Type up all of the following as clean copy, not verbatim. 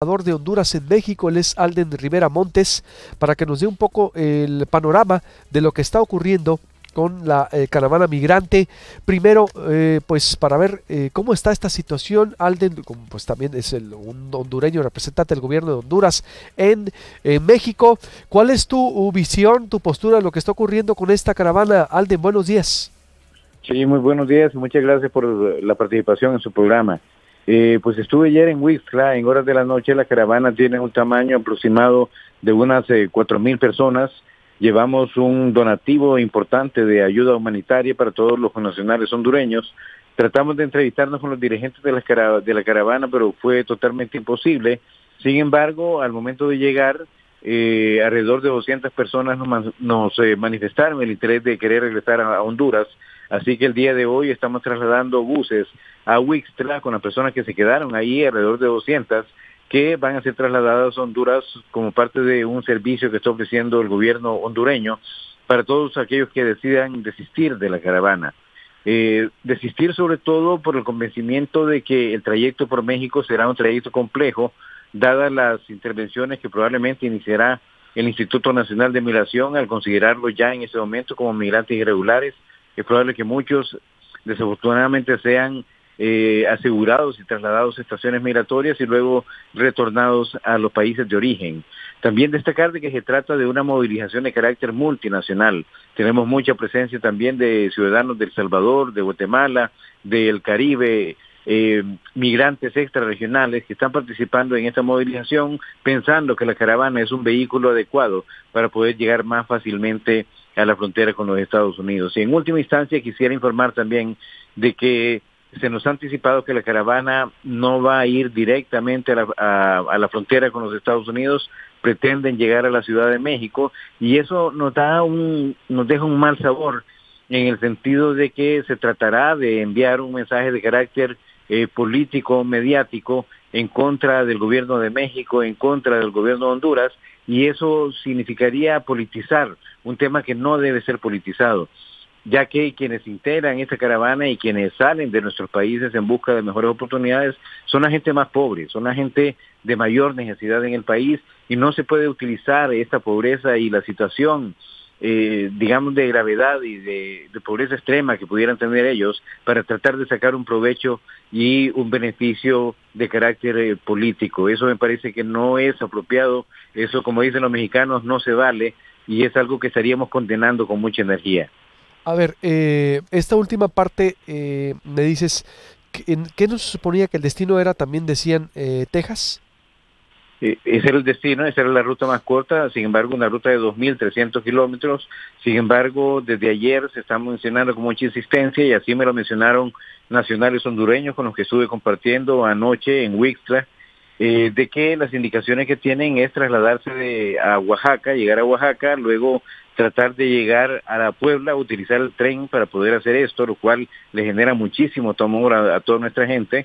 Embajador de Honduras en México, él es Alden Rivera Montes, para que nos dé un poco el panorama de lo que está ocurriendo con la caravana migrante. Primero, pues para ver cómo está esta situación, Alden, pues también es un hondureño representante del gobierno de Honduras en México. ¿Cuál es tu visión, tu postura de lo que está ocurriendo con esta caravana? Alden, buenos días. Sí, muy buenos días y muchas gracias por la participación en su programa. Pues estuve ayer en Huixtla, en horas de la noche. La caravana tiene un tamaño aproximado de unas 4,000 personas. Llevamos un donativo importante de ayuda humanitaria para todos los connacionales hondureños. Tratamos de entrevistarnos con los dirigentes de la caravana, pero fue totalmente imposible. Sin embargo, al momento de llegar, alrededor de 200 personas nos manifestaron el interés de querer regresar a Honduras. Así que el día de hoy estamos trasladando buses a Huixtla con las personas que se quedaron ahí, alrededor de 200, que van a ser trasladadas a Honduras como parte de un servicio que está ofreciendo el gobierno hondureño para todos aquellos que decidan desistir de la caravana. Desistir sobre todo por el convencimiento de que el trayecto por México será un trayecto complejo, dadas las intervenciones que probablemente iniciará el Instituto Nacional de Migración al considerarlo ya en ese momento como migrantes irregulares. Es probable que muchos desafortunadamente sean asegurados y trasladados a estaciones migratorias y luego retornados a los países de origen. También destacar de que se trata de una movilización de carácter multinacional. Tenemos mucha presencia también de ciudadanos de El Salvador, de Guatemala, del Caribe, migrantes extrarregionales que están participando en esta movilización pensando que la caravana es un vehículo adecuado para poder llegar más fácilmente a la frontera con los Estados Unidos. Y en última instancia quisiera informar también de que se nos ha anticipado que la caravana no va a ir directamente a la frontera con los Estados Unidos, pretenden llegar a la Ciudad de México y eso nos deja un mal sabor en el sentido de que se tratará de enviar un mensaje de carácter político, mediático, en contra del gobierno de México, en contra del gobierno de Honduras, y eso significaría politizar un tema que no debe ser politizado, ya que quienes integran esta caravana y quienes salen de nuestros países en busca de mejores oportunidades son la gente más pobre, son la gente de mayor necesidad en el país, y no se puede utilizar esta pobreza y la situación digamos de gravedad y de pobreza extrema que pudieran tener ellos para tratar de sacar un provecho y un beneficio de carácter político. Eso me parece que no es apropiado, eso como dicen los mexicanos no se vale y es algo que estaríamos condenando con mucha energía. A ver, esta última parte me dices, ¿qué nos suponía que el destino era, también decían, Texas? Ese era el destino, esa era la ruta más corta, sin embargo una ruta de 2,300 kilómetros, sin embargo desde ayer se está mencionando con mucha insistencia y así me lo mencionaron nacionales hondureños con los que estuve compartiendo anoche en Huixtla, de que las indicaciones que tienen es trasladarse a Oaxaca, llegar a Oaxaca, luego tratar de llegar a la Puebla, utilizar el tren para poder hacer esto, lo cual le genera muchísimo temor a toda nuestra gente,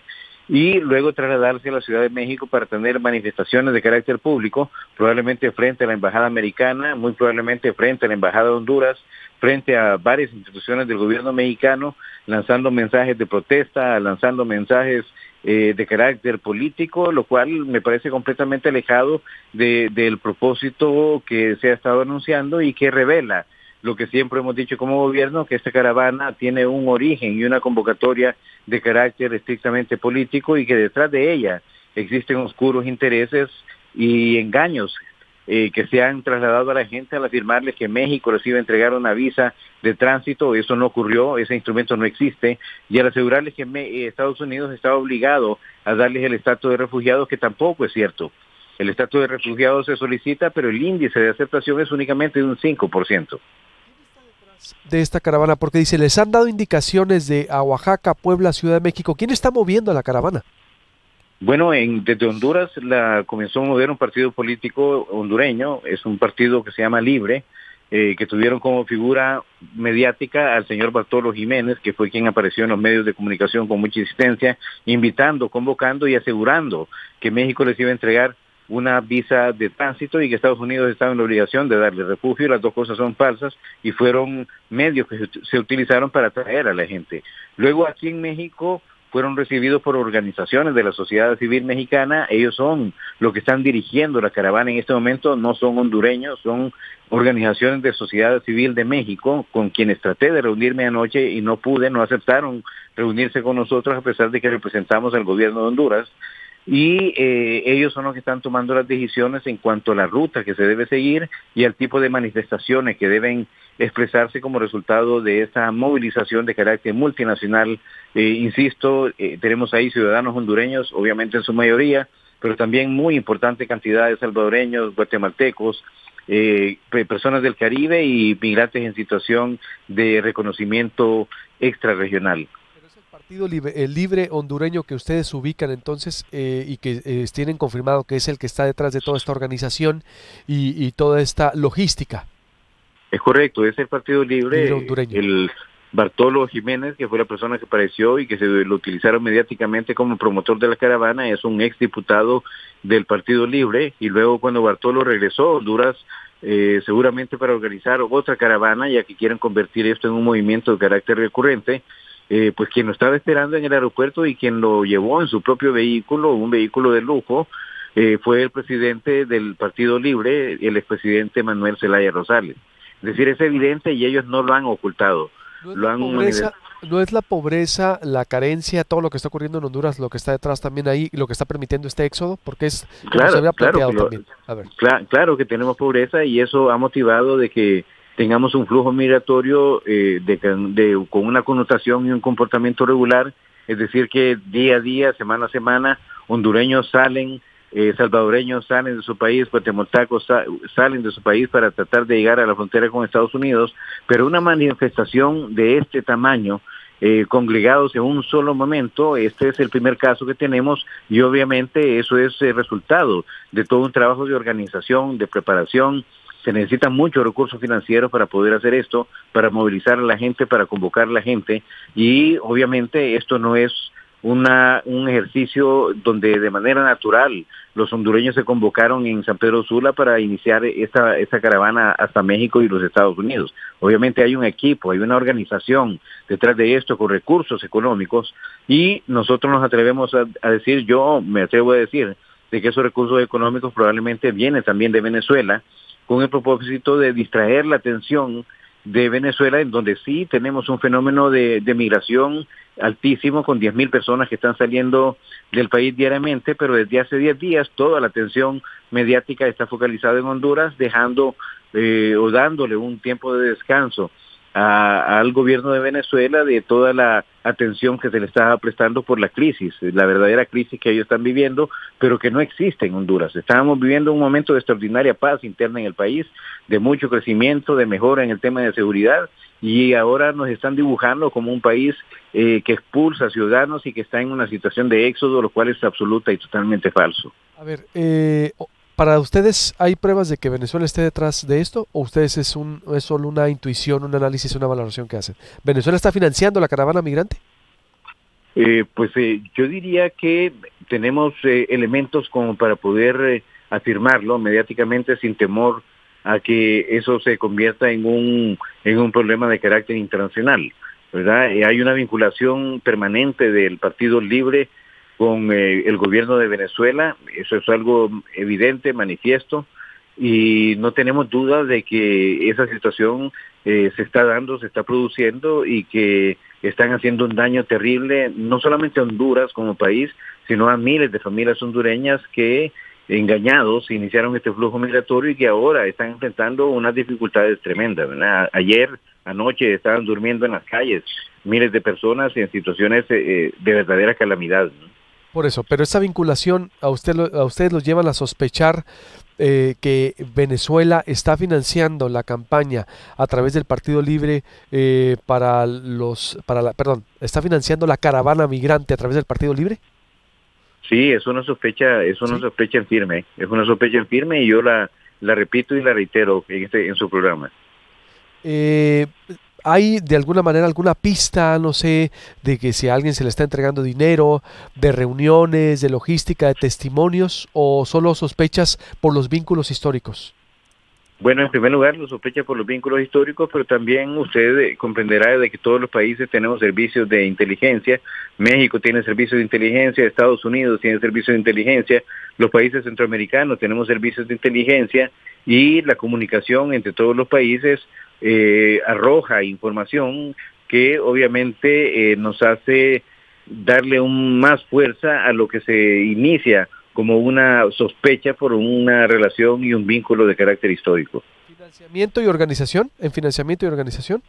y luego trasladarse a la Ciudad de México para tener manifestaciones de carácter público, probablemente frente a la Embajada Americana, muy probablemente frente a la Embajada de Honduras, frente a varias instituciones del gobierno mexicano, lanzando mensajes de protesta, lanzando mensajes de carácter político, lo cual me parece completamente alejado del propósito que se ha estado anunciando y que revela lo que siempre hemos dicho como gobierno, que esta caravana tiene un origen y una convocatoria de carácter estrictamente político y que detrás de ella existen oscuros intereses y engaños que se han trasladado a la gente al afirmarles que México les iba a entregar una visa de tránsito. Eso no ocurrió, ese instrumento no existe, y al asegurarles que Estados Unidos está obligado a darles el estatus de refugiados, que tampoco es cierto. El estatus de refugiados se solicita, pero el índice de aceptación es únicamente de un 5%. De esta caravana, porque dice, les han dado indicaciones de a Oaxaca, Puebla, Ciudad de México. ¿Quién está moviendo a la caravana? Bueno, desde Honduras comenzó a mover un partido político hondureño, es un partido que se llama Libre, que tuvieron como figura mediática al señor Bartolo Jiménez, que fue quien apareció en los medios de comunicación con mucha insistencia, invitando, convocando y asegurando que México les iba a entregar una visa de tránsito y que Estados Unidos estaba en la obligación de darle refugio. Las dos cosas son falsas y fueron medios que se utilizaron para atraer a la gente. Luego aquí en México fueron recibidos por organizaciones de la sociedad civil mexicana. Ellos son los que están dirigiendo la caravana en este momento, no son hondureños, son organizaciones de sociedad civil de México, con quienes traté de reunirme anoche y no pude, no aceptaron reunirse con nosotros a pesar de que representamos al gobierno de Honduras. Y ellos son los que están tomando las decisiones en cuanto a la ruta que se debe seguir y al tipo de manifestaciones que deben expresarse como resultado de esta movilización de carácter multinacional. Insisto, tenemos ahí ciudadanos hondureños, obviamente en su mayoría, pero también muy importante cantidad de salvadoreños, guatemaltecos, personas del Caribe y migrantes en situación de reconocimiento extrarregional. Partido libre hondureño que ustedes ubican entonces y que tienen confirmado que es el que está detrás de toda esta organización y toda esta logística. Es correcto, es el Partido Libre hondureño. El Bartolo Jiménez, que fue la persona que apareció y que se lo utilizaron mediáticamente como promotor de la caravana, es un exdiputado del Partido Libre, y luego cuando Bartolo regresó a Honduras, seguramente para organizar otra caravana, ya que quieren convertir esto en un movimiento de carácter recurrente, pues quien lo estaba esperando en el aeropuerto y quien lo llevó en su propio vehículo, un vehículo de lujo, fue el presidente del Partido Libre, el expresidente Manuel Zelaya Rosales. Es decir, es evidente y ellos no lo han ocultado. ¿No es la pobreza, la carencia, todo lo que está ocurriendo en Honduras, lo que está detrás también ahí, lo que está permitiendo este éxodo? Porque es como se había planteado también. A ver. Claro que tenemos pobreza y eso ha motivado de que tengamos un flujo migratorio con una connotación y un comportamiento regular, es decir, que día a día, semana a semana, hondureños salen, salvadoreños salen de su país, guatemaltecos salen de su país para tratar de llegar a la frontera con Estados Unidos, pero una manifestación de este tamaño, congregados en un solo momento, este es el primer caso que tenemos y obviamente eso es el resultado de todo un trabajo de organización, de preparación. Se necesitan muchos recursos financieros para poder hacer esto, para movilizar a la gente, para convocar a la gente, y obviamente esto no es un ejercicio donde de manera natural los hondureños se convocaron en San Pedro Sula para iniciar esta caravana hasta México y los Estados Unidos. Obviamente hay un equipo, hay una organización detrás de esto con recursos económicos, y nosotros nos atrevemos a decir, yo me atrevo a decir, de que esos recursos económicos probablemente vienen también de Venezuela, con el propósito de distraer la atención de Venezuela, en donde sí tenemos un fenómeno de migración altísimo, con 10,000 personas que están saliendo del país diariamente, pero desde hace 10 días toda la atención mediática está focalizada en Honduras, dejando o dándole un tiempo de descanso al gobierno de Venezuela de toda la atención que se le está prestando por la crisis, la verdadera crisis que ellos están viviendo, pero que no existe en Honduras. Estábamos viviendo un momento de extraordinaria paz interna en el país, de mucho crecimiento, de mejora en el tema de seguridad, y ahora nos están dibujando como un país que expulsa ciudadanos y que está en una situación de éxodo, lo cual es absoluta y totalmente falso. A ver, ¿para ustedes hay pruebas de que Venezuela esté detrás de esto o ustedes es solo una intuición, un análisis, una valoración que hacen? ¿Venezuela está financiando la caravana migrante? Yo diría que tenemos elementos como para poder afirmarlo mediáticamente sin temor a que eso se convierta en un problema de carácter internacional, ¿verdad? Hay una vinculación permanente del Partido Libre con el gobierno de Venezuela, eso es algo evidente, manifiesto, y no tenemos duda de que esa situación se está dando, se está produciendo y que están haciendo un daño terrible, no solamente a Honduras como país, sino a miles de familias hondureñas que, engañados, iniciaron este flujo migratorio y que ahora están enfrentando unas dificultades tremendas, ¿verdad? Anoche estaban durmiendo en las calles miles de personas en situaciones de verdadera calamidad, ¿no? Por eso, pero esa vinculación a ustedes los llevan a sospechar que Venezuela está financiando la campaña a través del Partido Libre está financiando la caravana migrante a través del Partido Libre. Sí, es una sospecha, sospecha en firme, y yo la repito y la reitero en su programa. ¿Hay de alguna manera alguna pista, no sé, de que si a alguien se le está entregando dinero, de reuniones, de logística, de testimonios, o solo sospechas por los vínculos históricos? Bueno, en primer lugar, lo sospecha por los vínculos históricos, pero también usted comprenderá de que todos los países tenemos servicios de inteligencia. México tiene servicios de inteligencia, Estados Unidos tiene servicios de inteligencia, los países centroamericanos tenemos servicios de inteligencia y la comunicación entre todos los países arroja información que obviamente nos hace darle más fuerza a lo que se inicia como una sospecha por una relación y un vínculo de carácter histórico. ¿Financiamiento y organización? ¿En financiamiento y organización?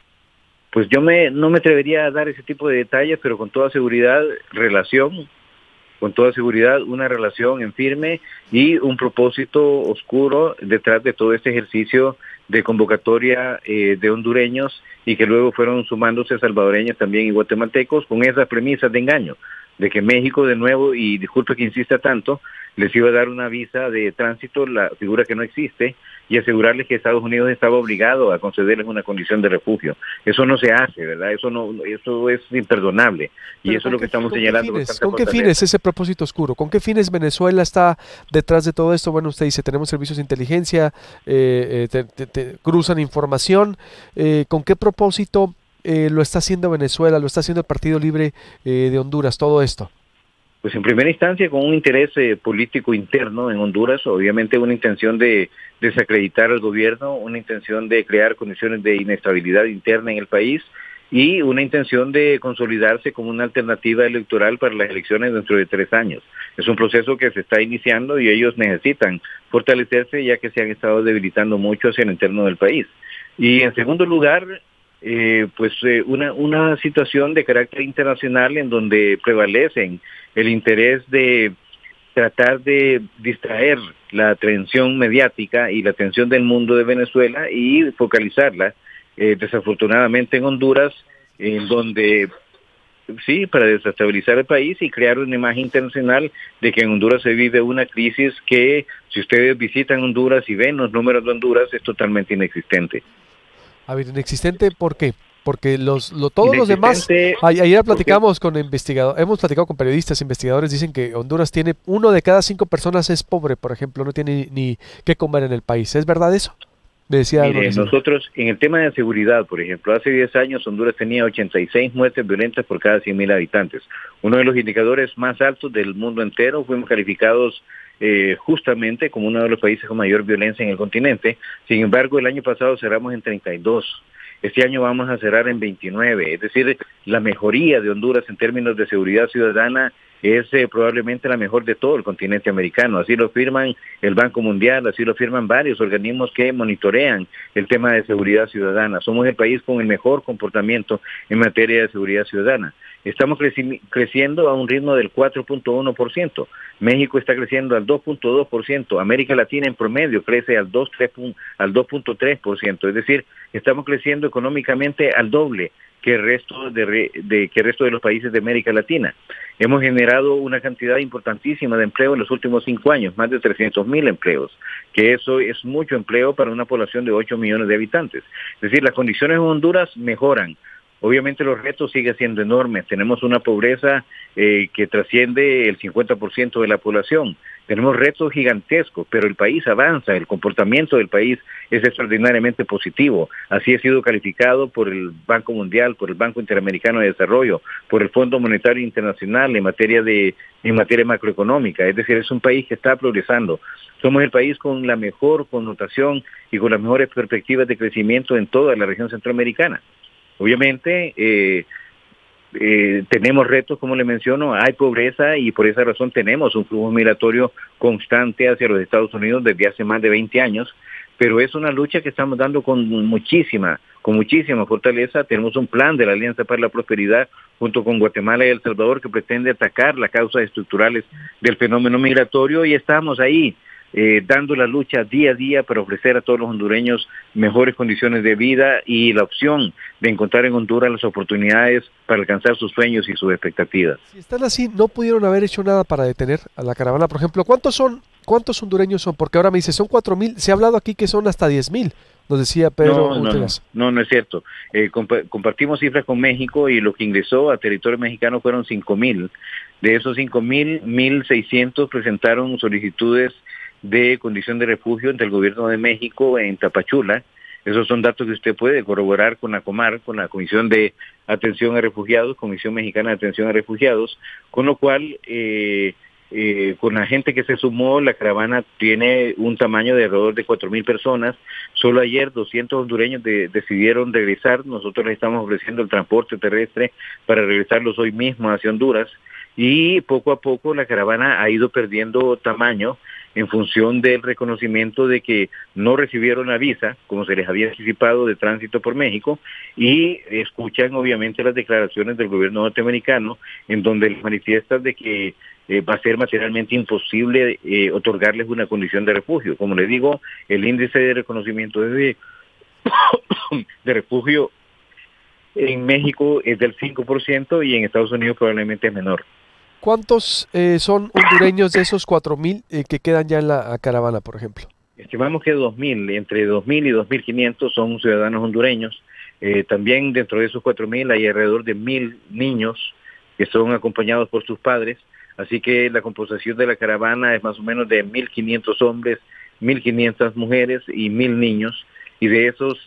Pues yo no me atrevería a dar ese tipo de detalles, pero con toda seguridad, una relación en firme y un propósito oscuro detrás de todo este ejercicio de convocatoria de hondureños y que luego fueron sumándose salvadoreños también y guatemaltecos con esas premisas de engaño, de que México de nuevo, y disculpe que insista tanto, les iba a dar una visa de tránsito, la figura que no existe, y asegurarles que Estados Unidos estaba obligado a concederles una condición de refugio. Eso no se hace, ¿verdad? Eso es imperdonable. Y eso es lo que estamos señalando. ¿Con qué fines ese propósito oscuro? ¿Con qué fines Venezuela está detrás de todo esto? Bueno, usted dice, tenemos servicios de inteligencia, cruzan información. ¿Con qué propósito lo está haciendo Venezuela, lo está haciendo el Partido Libre de Honduras, todo esto? Pues en primera instancia con un interés político interno en Honduras, obviamente una intención de desacreditar al gobierno, una intención de crear condiciones de inestabilidad interna en el país y una intención de consolidarse como una alternativa electoral para las elecciones dentro de 3 años. Es un proceso que se está iniciando y ellos necesitan fortalecerse ya que se han estado debilitando mucho hacia el interno del país. Y en segundo lugar, una situación de carácter internacional en donde prevalecen el interés de tratar de distraer la atención mediática y la atención del mundo de Venezuela y focalizarla desafortunadamente en Honduras, en donde sí, para desestabilizar el país y crear una imagen internacional de que en Honduras se vive una crisis que, si ustedes visitan Honduras y ven los números de Honduras, es totalmente inexistente. A ver, inexistente, ¿por qué? Porque todos los demás, ayer platicamos con investigadores, hemos platicado con periodistas, investigadores, dicen que Honduras tiene 1 de cada 5 personas es pobre, por ejemplo, no tiene ni qué comer en el país. ¿Es verdad eso? Me decía. Mire, nosotros, en el tema de seguridad, por ejemplo, hace 10 años Honduras tenía 86 muertes violentas por cada 100,000 habitantes. Uno de los indicadores más altos del mundo entero. Fuimos calificados justamente como uno de los países con mayor violencia en el continente. Sin embargo, el año pasado cerramos en 32. Este año vamos a cerrar en 29. Es decir, la mejoría de Honduras en términos de seguridad ciudadana es probablemente la mejor de todo el continente americano. Así lo firman el Banco Mundial, así lo firman varios organismos que monitorean el tema de seguridad ciudadana. Somos el país con el mejor comportamiento en materia de seguridad ciudadana. Estamos creciendo a un ritmo del 4.1%. México está creciendo al 2.2%. América Latina en promedio crece al 2.3%. Es decir, estamos creciendo económicamente al doble que el resto de los países de América Latina. Hemos generado una cantidad importantísima de empleo en los últimos 5 años, más de 300,000 empleos, que eso es mucho empleo para una población de 8 millones de habitantes. Es decir, las condiciones en Honduras mejoran. Obviamente los retos siguen siendo enormes. Tenemos una pobreza que trasciende el 50% de la población. Tenemos retos gigantescos, pero el país avanza, el comportamiento del país es extraordinariamente positivo. Así ha sido calificado por el Banco Mundial, por el Banco Interamericano de Desarrollo, por el Fondo Monetario Internacional en materia macroeconómica. Es decir, es un país que está progresando. Somos el país con la mejor connotación y con las mejores perspectivas de crecimiento en toda la región centroamericana. Obviamente, tenemos retos, como le menciono, hay pobreza y por esa razón tenemos un flujo migratorio constante hacia los Estados Unidos desde hace más de 20 años, pero es una lucha que estamos dando con muchísima fortaleza. Tenemos un plan de la Alianza para la Prosperidad junto con Guatemala y El Salvador que pretende atacar las causas estructurales del fenómeno migratorio y estamos ahí dando la lucha día a día para ofrecer a todos los hondureños mejores condiciones de vida y la opción de encontrar en Honduras las oportunidades para alcanzar sus sueños y sus expectativas. Si están así, ¿no pudieron haber hecho nada para detener a la caravana? Por ejemplo, ¿cuántos hondureños son? Porque ahora me dice, son 4,000, se ha hablado aquí que son hasta 10,000, nos decía Pedro Úteras. No es cierto. Compartimos cifras con México y lo que ingresó a territorio mexicano fueron 5,000. De esos 5,000, 1,600 presentaron solicitudes de condición de refugio entre el gobierno de México en Tapachula. Esos son datos que usted puede corroborar con la Comar, con la Comisión de Atención a Refugiados, Comisión Mexicana de Atención a Refugiados, con lo cual, con la gente que se sumó, la caravana tiene un tamaño de alrededor de 4,000 personas. Solo ayer 200 hondureños decidieron regresar. Nosotros les estamos ofreciendo el transporte terrestre para regresarlos hoy mismo hacia Honduras. Y poco a poco la caravana ha ido perdiendo tamaño en función del reconocimiento de que no recibieron la visa, como se les había anticipado, de tránsito por México, y escuchan obviamente las declaraciones del gobierno norteamericano, en donde les manifiestan de que va a ser materialmente imposible otorgarles una condición de refugio. Como les digo, el índice de reconocimiento de refugio en México es del 5% y en Estados Unidos probablemente es menor. ¿Cuántos son hondureños de esos 4,000 que quedan ya en la caravana, por ejemplo? Estimamos que 2,000, entre 2,000 y 2,500 son ciudadanos hondureños. También dentro de esos 4,000 hay alrededor de 1,000 niños que son acompañados por sus padres. Así que la composición de la caravana es más o menos de 1,500 hombres, 1,500 mujeres y 1,000 niños. Y de esos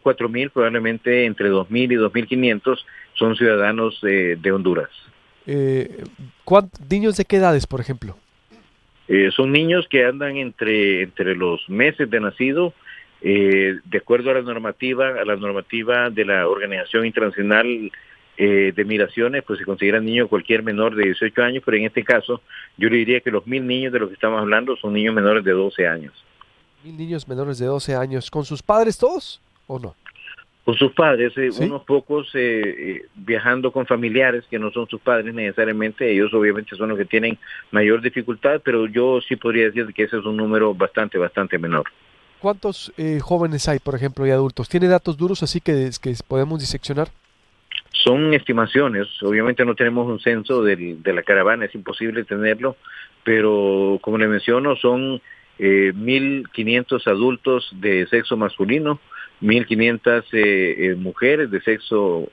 4,000 probablemente entre 2,000 y 2,500 son ciudadanos de Honduras. ¿Niños de qué edades, por ejemplo? Son niños que andan entre los meses de nacido, de acuerdo a la normativa de la Organización Internacional de Migraciones, pues se considera niño cualquier menor de 18 años, pero en este caso yo le diría que los 1,000 niños de los que estamos hablando son niños menores de 12 años. 1,000 niños menores de 12 años, ¿con sus padres todos o no? Con sus padres, ¿Sí? Unos pocos viajando con familiares que no son sus padres necesariamente. Ellos obviamente son los que tienen mayor dificultad, pero yo sí podría decir que ese es un número bastante menor. ¿Cuántos jóvenes hay, por ejemplo, y adultos? ¿Tiene datos duros así que podemos diseccionar? Son estimaciones, obviamente no tenemos un censo de la caravana, es imposible tenerlo, pero como le menciono, son 1,500 adultos de sexo masculino, 1,500 mujeres de sexo,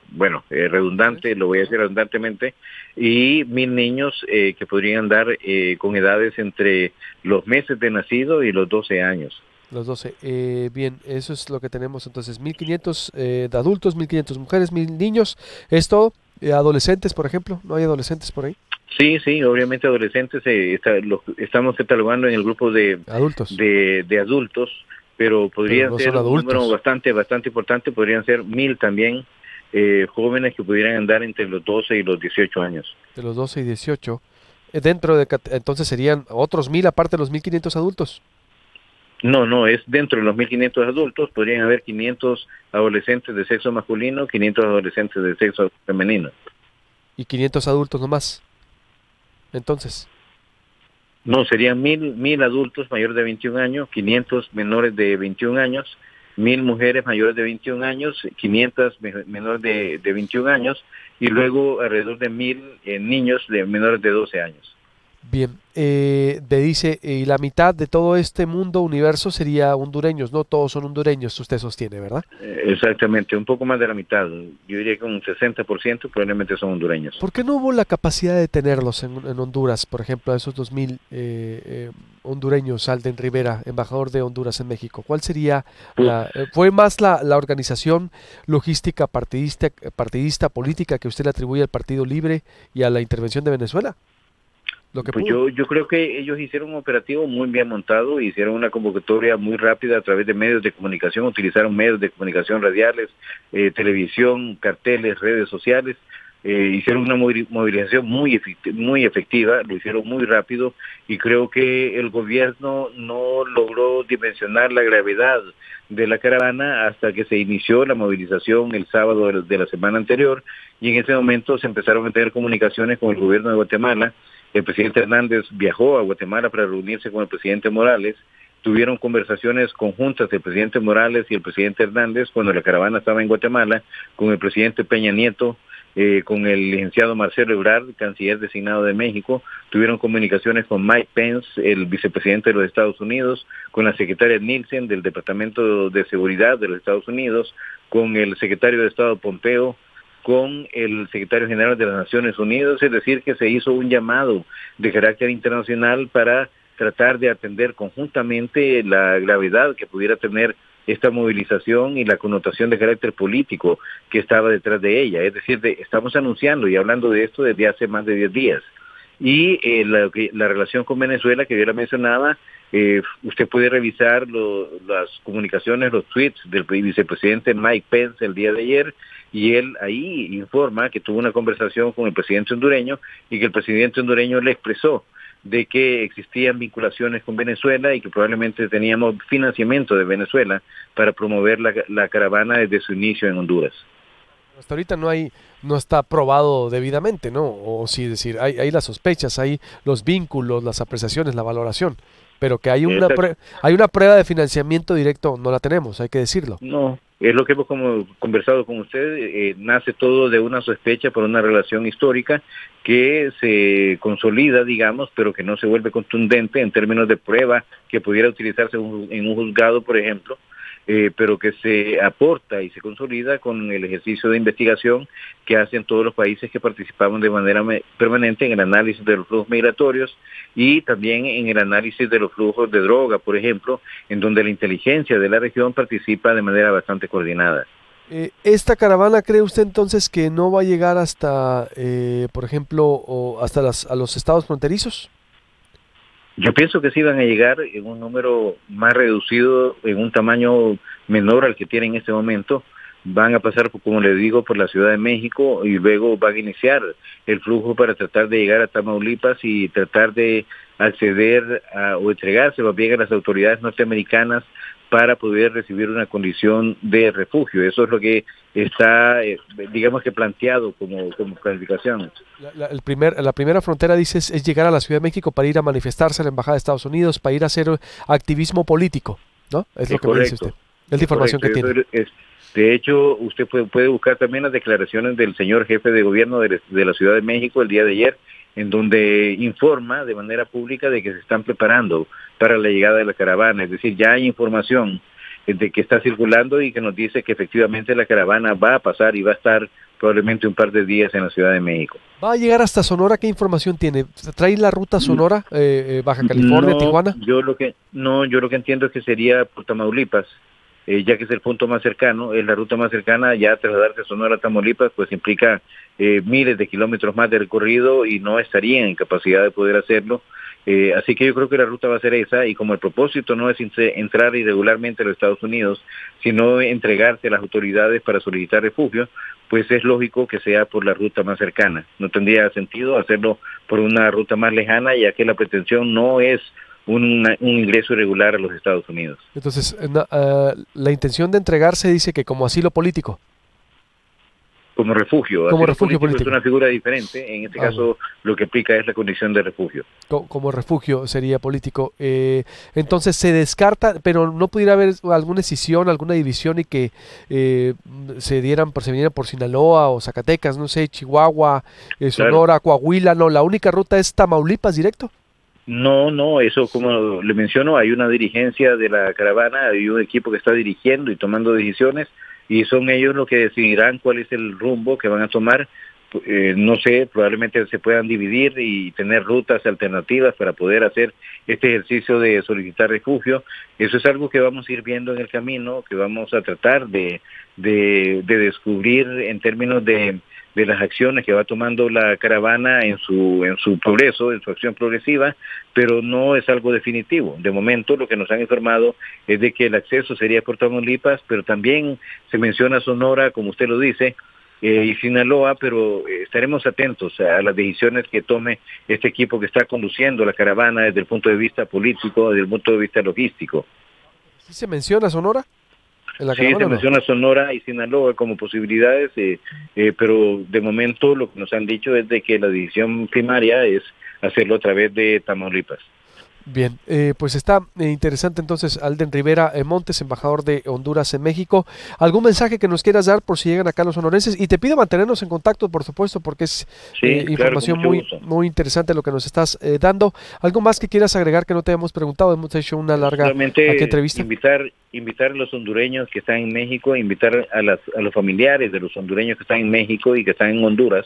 redundante, lo voy a decir redundantemente, y 1,000 niños que podrían andar con edades entre los meses de nacido y los 12 años. Los 12. Bien, eso es lo que tenemos entonces. 1,500 de adultos, 1,500 mujeres, 1,000 niños. ¿Es todo? ¿Adolescentes, por ejemplo? ¿No hay adolescentes por ahí? Sí, obviamente adolescentes estamos catalogando en el grupo de adultos, de adultos, pero podrían ser un número bastante importante, podrían ser 1,000 también jóvenes que pudieran andar entre los 12 y los 18 años. De los 12 y 18. Entonces serían otros 1,000 aparte de los 1,500 adultos. No, es dentro de los 1,500 adultos, podrían haber 500 adolescentes de sexo masculino, 500 adolescentes de sexo femenino. ¿Y 500 adultos nomás? Entonces. No, serían 1,000 adultos mayores de 21 años, 500 menores de 21 años, 1,000 mujeres mayores de 21 años, 500 menores de 21 años, y luego alrededor de 1,000 niños de menores de 12 años. Bien, dice, y la mitad de todo este mundo, universo, sería hondureños, no todos son hondureños, usted sostiene, ¿verdad? Exactamente, un poco más de la mitad, yo diría que un 60% probablemente son hondureños. ¿Por qué no hubo la capacidad de tenerlos en Honduras, por ejemplo, a esos 2,000 hondureños, Alden Rivera, embajador de Honduras en México? ¿Cuál sería fue más la organización logística partidista política que usted le atribuye al Partido Libre y a la intervención de Venezuela? Pues yo creo que ellos hicieron un operativo muy bien montado, hicieron una convocatoria muy rápida a través de medios de comunicación, utilizaron medios de comunicación radiales, televisión, carteles, redes sociales, hicieron una movilización muy efectiva, lo hicieron muy rápido y creo que el gobierno no logró dimensionar la gravedad de la caravana hasta que se inició la movilización el sábado de la semana anterior y en ese momento se empezaron a tener comunicaciones con el gobierno de Guatemala. El presidente Hernández viajó a Guatemala para reunirse con el presidente Morales. Tuvieron conversaciones conjuntas el presidente Morales y el presidente Hernández cuando la caravana estaba en Guatemala, con el presidente Peña Nieto, con el licenciado Marcelo Ebrard, canciller designado de México. Tuvieron comunicaciones con Mike Pence, el vicepresidente de los Estados Unidos, con la secretaria Nielsen del Departamento de Seguridad de los Estados Unidos, con el secretario de Estado Pompeo, con el secretario general de las Naciones Unidas, es decir, que se hizo un llamado de carácter internacional para tratar de atender conjuntamente la gravedad que pudiera tener esta movilización y la connotación de carácter político que estaba detrás de ella. Es decir, estamos anunciando y hablando de esto desde hace más de 10 días. Y la relación con Venezuela, que yo la mencionaba, usted puede revisar las comunicaciones, los tweets del vicepresidente Mike Pence el día de ayer, y él ahí informa que tuvo una conversación con el presidente hondureño y que el presidente hondureño le expresó de que existían vinculaciones con Venezuela y que probablemente teníamos financiamiento de Venezuela para promover la caravana desde su inicio en Honduras. Hasta ahorita no está probado debidamente, ¿no? O sí, es decir, hay las sospechas, hay los vínculos, las apreciaciones, la valoración, pero que hay una prueba de financiamiento directo, no la tenemos, hay que decirlo. No, es lo que hemos conversado con usted, nace todo de una sospecha por una relación histórica que se consolida, digamos, pero que no se vuelve contundente en términos de prueba que pudiera utilizarse en un juzgado, por ejemplo, pero que se aporta y se consolida con el ejercicio de investigación que hacen todos los países que participaban de manera permanente en el análisis de los flujos migratorios y también en el análisis de los flujos de droga, por ejemplo, en donde la inteligencia de la región participa de manera bastante coordinada. ¿Esta caravana cree usted entonces que no va a llegar hasta, por ejemplo, hasta a los estados fronterizos? Yo pienso que sí van a llegar en un número más reducido, en un tamaño menor al que tienen en este momento. Van a pasar, como le digo, por la Ciudad de México y luego van a iniciar el flujo para tratar de llegar a Tamaulipas y tratar de acceder o entregarse más bien a las autoridades norteamericanas para poder recibir una condición de refugio. Eso es lo que está, digamos que planteado como planificación. La primera frontera, dices, es llegar a la Ciudad de México para ir a manifestarse a la Embajada de Estados Unidos, para ir a hacer activismo político, ¿no? Es lo que me dice usted. Es la información que tiene. De hecho, usted puede buscar también las declaraciones del señor jefe de gobierno de la Ciudad de México el día de ayer, en donde informa de manera pública de que se están preparando para la llegada de la caravana. Es decir, ya hay información de que está circulando y que nos dice que efectivamente la caravana va a pasar y va a estar probablemente un par de días en la Ciudad de México. ¿Va a llegar hasta Sonora? ¿Qué información tiene? ¿Trae la ruta Sonora, Baja California, Tijuana? Yo lo que entiendo es que sería por Tamaulipas, ya que es el punto más cercano, es la ruta más cercana. Ya trasladarse a Sonora a Tamaulipas pues implica miles de kilómetros más de recorrido y no estarían en capacidad de poder hacerlo. Así que yo creo que la ruta va a ser esa, y como el propósito no es entrar irregularmente a los Estados Unidos, sino entregarse a las autoridades para solicitar refugio, pues es lógico que sea por la ruta más cercana. No tendría sentido hacerlo por una ruta más lejana, ya que la pretensión no es un ingreso irregular a los Estados Unidos. Entonces, la intención de entregarse dice que como asilo político. Como refugio. Como refugio político. Es una figura diferente. En este caso, lo que aplica es la condición de refugio. Como refugio sería político. Entonces se descarta, pero no pudiera haber alguna escisión, alguna división y que se vinieran por Sinaloa o Zacatecas, no sé, Chihuahua, Sonora, claro. Coahuila. No, la única ruta es Tamaulipas directo. No, eso como le menciono, hay una dirigencia de la caravana, hay un equipo que está dirigiendo y tomando decisiones, y son ellos los que decidirán cuál es el rumbo que van a tomar. No sé, probablemente se puedan dividir y tener rutas alternativas para poder hacer este ejercicio de solicitar refugio. Eso es algo que vamos a ir viendo en el camino, que vamos a tratar de descubrir en términos de las acciones que va tomando la caravana en su progreso, en su acción progresiva, pero no es algo definitivo. De momento lo que nos han informado es de que el acceso sería por Tamaulipas, pero también se menciona Sonora, como usted lo dice, y Sinaloa, pero estaremos atentos a las decisiones que tome este equipo que está conduciendo la caravana desde el punto de vista político, desde el punto de vista logístico. ¿Sí se menciona Sonora? Sí, se menciona Sonora y Sinaloa como posibilidades, pero de momento lo que nos han dicho es de que la decisión primaria es hacerlo a través de Tamaulipas. Bien, pues está interesante entonces. Alden Rivera Montes, embajador de Honduras en México. ¿Algún mensaje que nos quieras dar por si llegan acá los sonorenses? Y te pido mantenernos en contacto, por supuesto, porque es información muy interesante lo que nos estás dando. ¿Algo más que quieras agregar que no te hayamos preguntado? Hemos hecho una larga entrevista. Invitar a los hondureños que están en México, invitar a los familiares de los hondureños que están en México y que están en Honduras,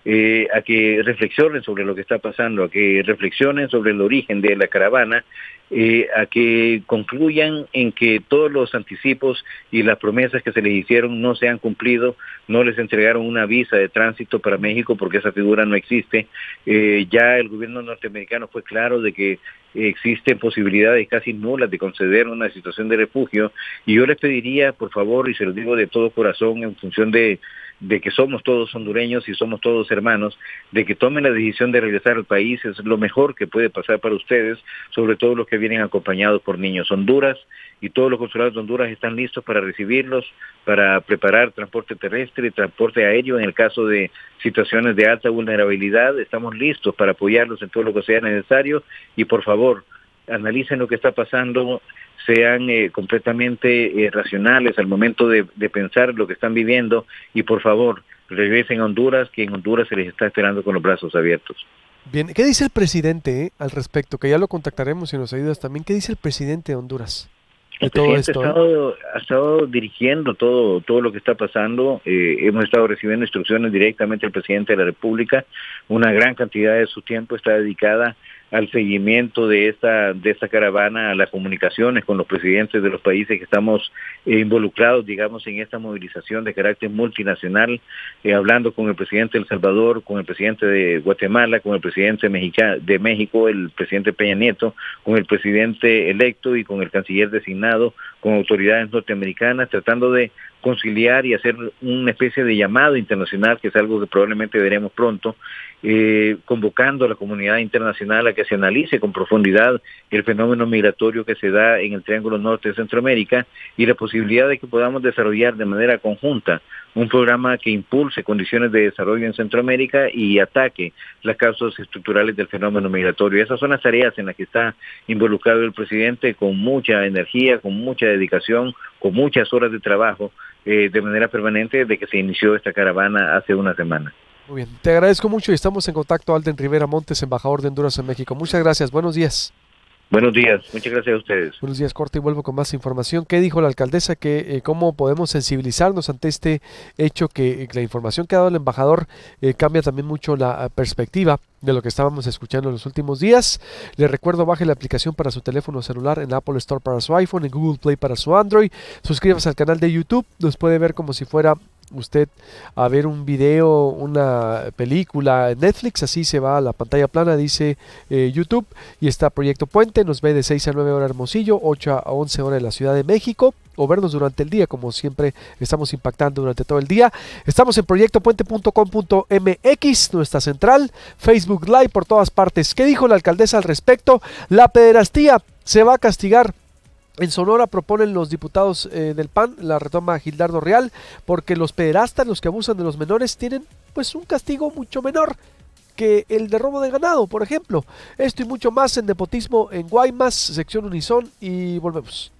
a que reflexionen sobre lo que está pasando, a que reflexionen sobre el origen de la caravana, a que concluyan en que todos los anticipos y las promesas que se les hicieron no se han cumplido, no les entregaron una visa de tránsito para México porque esa figura no existe. Ya el gobierno norteamericano fue claro de que existen posibilidades casi nulas de conceder una situación de refugio, y yo les pediría, por favor, y se lo digo de todo corazón, en función de que somos todos hondureños y somos todos hermanos, de que tomen la decisión de regresar al país. Es lo mejor que puede pasar para ustedes, sobre todo los que vienen acompañados por niños. Honduras y todos los consulados de Honduras están listos para recibirlos, para preparar transporte terrestre y transporte aéreo en el caso de situaciones de alta vulnerabilidad. Estamos listos para apoyarlos en todo lo que sea necesario, y por favor, analicen lo que está pasando, sean completamente racionales al momento de pensar lo que están viviendo, y por favor, regresen a Honduras, que en Honduras se les está esperando con los brazos abiertos. Bien, ¿qué dice el presidente al respecto? Que ya lo contactaremos y nos ayudas también. ¿Qué dice el presidente de Honduras de todo esto? Ha estado dirigiendo todo lo que está pasando. Hemos estado recibiendo instrucciones directamente del presidente de la República. Una gran cantidad de su tiempo está dedicada al seguimiento de esta caravana, a las comunicaciones con los presidentes de los países que estamos involucrados, digamos, en esta movilización de carácter multinacional, hablando con el presidente de El Salvador, con el presidente de Guatemala, con el presidente de México, el presidente Peña Nieto, con el presidente electo y con el canciller designado, con autoridades norteamericanas, tratando de conciliar y hacer una especie de llamado internacional, que es algo que probablemente veremos pronto, convocando a la comunidad internacional a que se analice con profundidad el fenómeno migratorio que se da en el Triángulo Norte de Centroamérica, y la posibilidad de que podamos desarrollar de manera conjunta un programa que impulse condiciones de desarrollo en Centroamérica y ataque las causas estructurales del fenómeno migratorio. Esas son las tareas en las que está involucrado el presidente, con mucha energía, con mucha dedicación, con muchas horas de trabajo, de manera permanente, desde que se inició esta caravana hace una semana. Muy bien, te agradezco mucho y estamos en contacto. Alden Rivera Montes, embajador de Honduras en México. Muchas gracias, buenos días. Buenos días, muchas gracias a ustedes. Buenos días, corte y vuelvo con más información. ¿Qué dijo la alcaldesa? Que cómo podemos sensibilizarnos ante este hecho, que la información que ha dado el embajador cambia también mucho la perspectiva de lo que estábamos escuchando en los últimos días. Les recuerdo, baje la aplicación para su teléfono celular en Apple Store para su iPhone, en Google Play para su Android. Suscríbase al canal de YouTube, nos puede ver como si fuera usted a ver un video, una película en Netflix. Así se va a la pantalla plana, dice YouTube, y está Proyecto Puente. Nos ve de 6 a 9 horas Hermosillo, 8 a 11 horas en la Ciudad de México, o vernos durante el día, como siempre estamos impactando durante todo el día. Estamos en proyectopuente.com.mx, nuestra central, Facebook Live por todas partes. ¿Qué dijo la alcaldesa al respecto? La pederastía se va a castigar. En Sonora proponen los diputados del PAN, la retoma Gildardo Real, porque los pederastas, los que abusan de los menores, tienen pues un castigo mucho menor que el de robo de ganado, por ejemplo. Esto y mucho más en Nepotismo en Guaymas, sección Unison, y volvemos.